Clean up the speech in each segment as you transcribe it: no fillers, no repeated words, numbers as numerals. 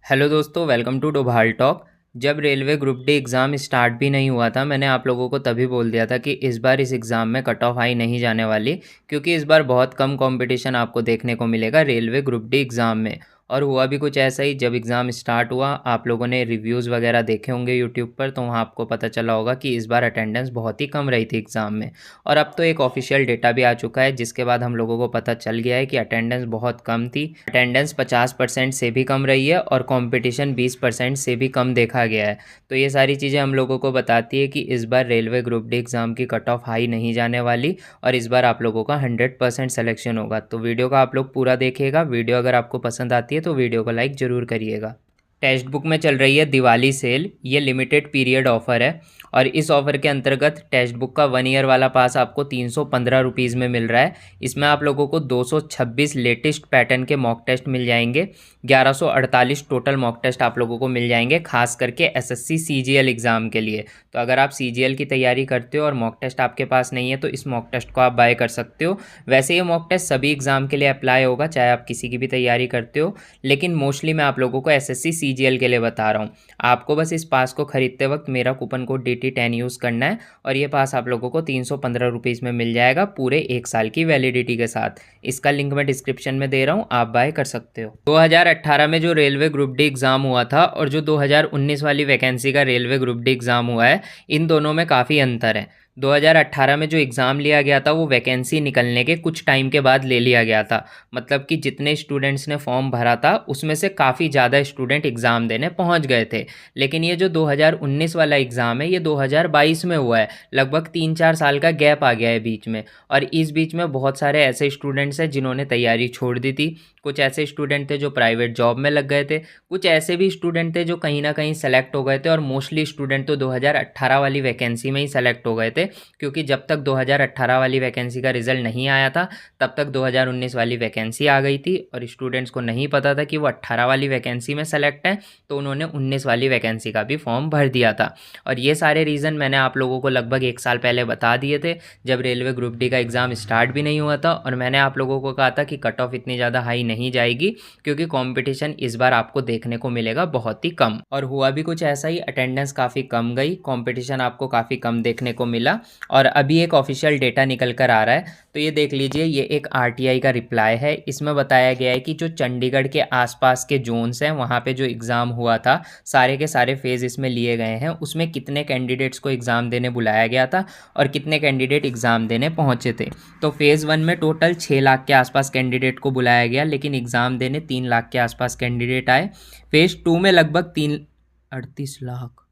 Hello दोस्तों, welcome to Doval talk. जब railway group D exam start भी नहीं हुआ था, मैंने आप लोगों को तभी बोल दिया था कि इस बार इस एग्ज़ाम में कट ऑफ हाई नहीं जाने वाली, क्योंकि इस बार बहुत कम कंपटीशन आपको देखने को मिलेगा रेलवे ग्रुप डी एग्ज़ाम में। और हुआ भी कुछ ऐसा ही। जब एग्ज़ाम स्टार्ट हुआ, आप लोगों ने रिव्यूज़ वगैरह देखे होंगे यूट्यूब पर, तो वहाँ आपको पता चला होगा कि इस बार अटेंडेंस बहुत ही कम रही थी एग्ज़ाम में। और अब तो एक ऑफिशियल डेटा भी आ चुका है, जिसके बाद हम लोगों को पता चल गया है कि अटेंडेंस बहुत कम थी। अटेंडेंस 50% से भी कम रही है और कंपटीशन 20% से भी कम देखा गया है। तो ये सारी चीज़ें हम लोगों को बताती है कि इस बार रेलवे ग्रुप डी एग्ज़ाम की कट ऑफ हाई नहीं जाने वाली और इस बार आप लोगों का 100% सिलेक्शन होगा। तो वीडियो का आप लोग पूरा देखिएगा। वीडियो अगर आपको पसंद आती है तो वीडियो को लाइक ज़रूर करिएगा। टेक्स्ट बुक में चल रही है दिवाली सेल। ये लिमिटेड पीरियड ऑफ़र है और इस ऑफ़र के अंतर्गत टेक्स्ट बुक का 1 ईयर वाला पास आपको 315 रुपीज़ में मिल रहा है। इसमें आप लोगों को 226 लेटेस्ट पैटर्न के मॉक टेस्ट मिल जाएंगे। 1148 टोटल मॉक टेस्ट आप लोगों को मिल जाएंगे, खास करके एसएससी सीजीएल एग्ज़ाम के लिए। तो अगर आप सीजीएल की तैयारी करते हो और मॉक टेस्ट आपके पास नहीं है तो इस मॉक टेस्ट को आप बाय कर सकते हो। वैसे ये मॉक टेस्ट सभी एग्ज़ाम के लिए अप्लाई होगा, चाहे आप किसी की भी तैयारी करते हो, लेकिन मोस्टली मैं आप लोगों को एसएससी सीजीएल के लिए बता रहा हूँ। आपको बस इस पास को खरीदते वक्त मेरा कूपन कोड DT10 यूज़ करना है और ये पास आप लोगों को 315 रुपीज़ में मिल जाएगा पूरे 1 साल की वैलिडिटी के साथ। इसका लिंक मैं डिस्क्रिप्शन में दे रहा हूँ, आप बाय कर सकते हो। 2018 में जो रेलवे ग्रुप डी एग्ज़ाम हुआ था और जो 2019 वाली वैकेंसी का रेलवे ग्रुप डी एग्ज़ाम हुआ है, इन दोनों में काफ़ी अंतर है। 2018 में जो एग्ज़ाम लिया गया था वो वैकेंसी निकलने के कुछ टाइम के बाद ले लिया गया था। मतलब कि जितने स्टूडेंट्स ने फॉर्म भरा था उसमें से काफ़ी ज़्यादा स्टूडेंट एग्ज़ाम देने पहुंच गए थे। लेकिन ये जो 2019 वाला एग्ज़ाम है ये 2022 में हुआ है। लगभग 3-4 साल का गैप आ गया है बीच में, और इस बीच में बहुत सारे ऐसे स्टूडेंट्स हैं जिन्होंने तैयारी छोड़ दी थी। कुछ ऐसे स्टूडेंट थे जो प्राइवेट जॉब में लग गए थे, कुछ ऐसे भी स्टूडेंट थे जो कहीं ना कहीं सेलेक्ट हो गए थे, और मोस्टली स्टूडेंट तो 2018 वाली वैकेंसी में ही सेलेक्ट हो गए थे, क्योंकि जब तक 2018 वाली वैकेंसी का रिज़ल्ट नहीं आया था तब तक 2019 वाली वैकेंसी आ गई थी, और स्टूडेंट्स को नहीं पता था कि वो 18 वाली वैकेंसी में सेलेक्ट हैं, तो उन्होंने 19 वाली वैकेंसी का भी फॉर्म भर दिया था। और ये सारे रीज़न मैंने आप लोगों को लगभग 1 साल पहले बता दिए थे, जब रेलवे ग्रुप डी का एग्ज़ाम स्टार्ट भी नहीं हुआ था, और मैंने आप लोगों को कहा था कि कट ऑफ इतनी ज़्यादा हाई नहीं जाएगी क्योंकि कंपटीशन इस बार आपको देखने को मिलेगा बहुत ही कम। और हुआ भी कुछ ऐसा ही, अटेंडेंस काफ़ी कम गई, कंपटीशन आपको काफ़ी कम देखने को मिला। और अभी एक ऑफिशियल डेटा निकल कर आ रहा है, तो ये देख लीजिए, ये एक आरटीआई का रिप्लाई है। इसमें बताया गया है कि जो चंडीगढ़ के आसपास के जोन्स हैं वहाँ पे जो एग्ज़ाम हुआ था, सारे के सारे फेज़ इसमें लिए गए हैं। उसमें कितने कैंडिडेट्स को एग्ज़ाम देने बुलाया गया था और कितने कैंडिडेट एग्ज़ाम देने पहुँचे थे। तो फेज़ 1 में टोटल 6 लाख के आसपास कैंडिडेट को बुलाया गया, लेकिन एग्ज़ाम देने 3 लाख के आसपास कैंडिडेट आए। फेज़ 2 में लगभग 38 लाख।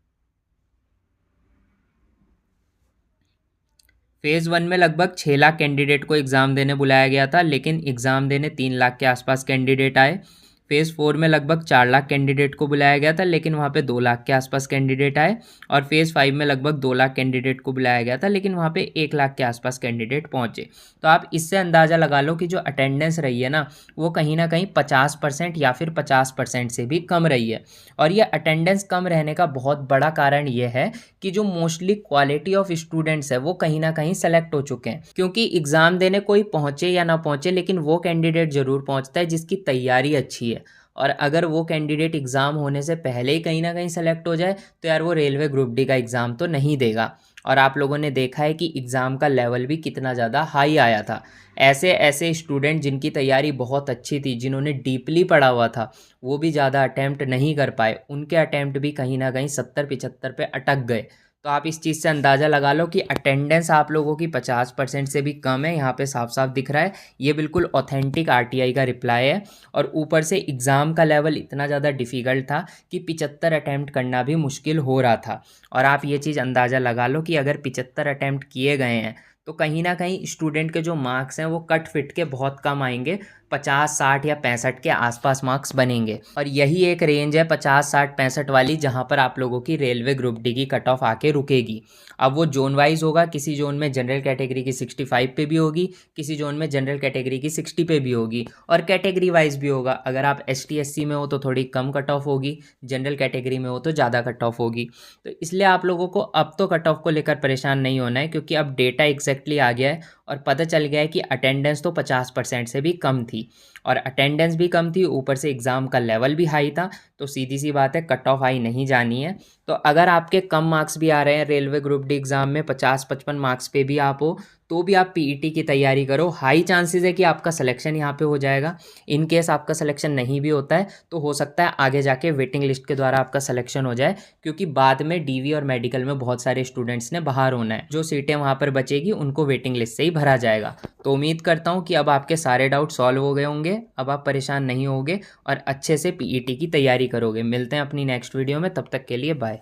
फेज़ 1 में लगभग 6 लाख कैंडिडेट को एग्ज़ाम देने बुलाया गया था, लेकिन एग्ज़ाम देने 3 लाख के आसपास कैंडिडेट आए। फेज़ 4 में लगभग 4 लाख कैंडिडेट को बुलाया गया था, लेकिन वहाँ पे 2 लाख के आसपास कैंडिडेट आए। और फेज़ 5 में लगभग 2 लाख कैंडिडेट को बुलाया गया था, लेकिन वहाँ पे 1 लाख के आसपास कैंडिडेट पहुँचे। तो आप इससे अंदाज़ा लगा लो कि जो अटेंडेंस रही है ना, वो कहीं ना कहीं 50% या फिर 50% से भी कम रही है। और ये अटेंडेंस कम रहने का बहुत बड़ा कारण ये है कि जो मोस्टली क्वालिटी ऑफ स्टूडेंट्स है वो कहीं ना कहीं सेलेक्ट हो चुके हैं। क्योंकि एग्ज़ाम देने कोई पहुंचे या ना पहुंचे, लेकिन वो कैंडिडेट ज़रूर पहुंचता है जिसकी तैयारी अच्छी है। और अगर वो कैंडिडेट एग्ज़ाम होने से पहले ही कहीं ना कहीं सेलेक्ट हो जाए तो यार वो रेलवे ग्रुप डी का एग्ज़ाम तो नहीं देगा। और आप लोगों ने देखा है कि एग्ज़ाम का लेवल भी कितना ज़्यादा हाई आया था। ऐसे ऐसे स्टूडेंट जिनकी तैयारी बहुत अच्छी थी, जिन्होंने डीपली पढ़ा हुआ था, वो भी ज़्यादा अटैम्प्ट नहीं कर पाए। उनके अटैम्प्ट भी कहीं ना कहीं 70-75 पे अटक गए। तो आप इस चीज़ से अंदाज़ा लगा लो कि अटेंडेंस आप लोगों की 50% से भी कम है। यहाँ पे साफ साफ दिख रहा है, ये बिल्कुल ऑथेंटिक आरटीआई का रिप्लाई है। और ऊपर से एग्ज़ाम का लेवल इतना ज़्यादा डिफ़िकल्ट था कि 75 अटैम्प्ट करना भी मुश्किल हो रहा था। और आप ये चीज़ अंदाज़ा लगा लो कि अगर 75 अटैम्प्ट किए गए हैं तो कहीं ना कहीं स्टूडेंट के जो मार्क्स हैं वो कट फिट के बहुत कम आएंगे। 50, 60 या 65 के आसपास मार्क्स बनेंगे, और यही एक रेंज है 50, 60, 65 वाली, जहां पर आप लोगों की रेलवे ग्रुप डी की कट ऑफ आके रुकेगी। अब वो जोन वाइज होगा, किसी जोन में जनरल कैटेगरी की 65 पे भी होगी, किसी जोन में जनरल कैटेगरी की 60 पे भी होगी, और कैटेगरी वाइज भी होगा। अगर आप ST SC में हो तो थोड़ी कम कट ऑफ होगी, जनरल कैटेगरी में हो तो ज़्यादा कट ऑफ होगी। तो इसलिए आप लोगों को अब तो कट ऑफ को लेकर परेशान नहीं होना है, क्योंकि अब डेटा एग्जैक्टली आ गया है और पता चल गया है कि अटेंडेंस तो 50% से भी कम थी। और अटेंडेंस भी कम थी, ऊपर से एग्ज़ाम का लेवल भी हाई था, तो सीधी सी बात है कट ऑफ हाई नहीं जानी है। तो अगर आपके कम मार्क्स भी आ रहे हैं रेलवे ग्रुप डी एग्ज़ाम में, 50-55 मार्क्स पे भी आप हो, तो भी आप पीईटी की तैयारी करो। हाई चांसेस है कि आपका सिलेक्शन यहाँ पे हो जाएगा। इन केस आपका सिलेक्शन नहीं भी होता है तो हो सकता है आगे जाके वेटिंग लिस्ट के द्वारा आपका सिलेक्शन हो जाए, क्योंकि बाद में डीवी और मेडिकल में बहुत सारे स्टूडेंट्स ने बाहर होना है। जो सीटें वहाँ पर बचेगी उनको वेटिंग लिस्ट से ही भरा जाएगा। तो उम्मीद करता हूँ कि अब आपके सारे डाउट सॉल्व हो गए होंगे, अब आप परेशान नहीं होगे और अच्छे से पीईटी की तैयारी करोगे। मिलते हैं अपनी नेक्स्ट वीडियो में, तब तक के लिए बाय।